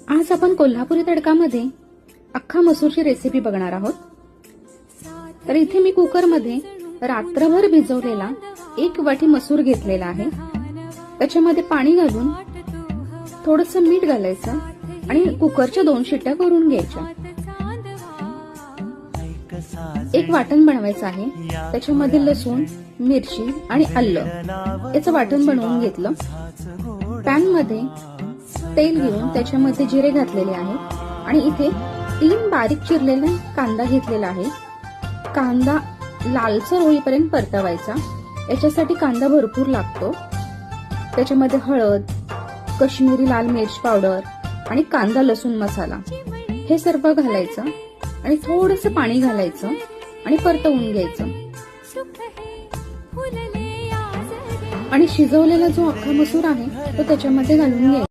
आज आपण कोल्हापुरी तडकामध्ये अख्खा मसूरची रेसिपी बघणार आहोत। तर इथे मी कुकरमध्ये रात्रभर भिजवलेला 1 वाटी मसूर घेतलेला आहे। त्याच्यामध्ये पाणी घालून थोडंसं मीठ घालायचं आणि कुकरच्या 2 शिट्ट्या करून घ्यायच्या। एक वाटण बनवायचं आहे, त्याच्यामध्ये लसूण, मिरची आणि आलं याचं वाटण बनवून घेतलं। पॅन मध्ये तेल घेऊन त्याच्यामध्ये जिरे घातलेले आहे आणि इथे 3 बारीक चिरलेला कांदा घेतलेला आहे। कांदा लालसर होईपर्यंत परतवायचा, याच्यासाठी कांदा भरपूर लागतो। त्याच्यामध्ये हळद, काश्मीरी लाल मिर्च पावडर आणि कांदा लसूण मसाला हे सर्व घालायचं आणि थोडंसं पाणी घालायचं आणि परतवून घ्यायचं। आणि शिजवलेला जो अख्खा मसूर आहे तो त्याच्यामध्ये घालून घ्यायचा।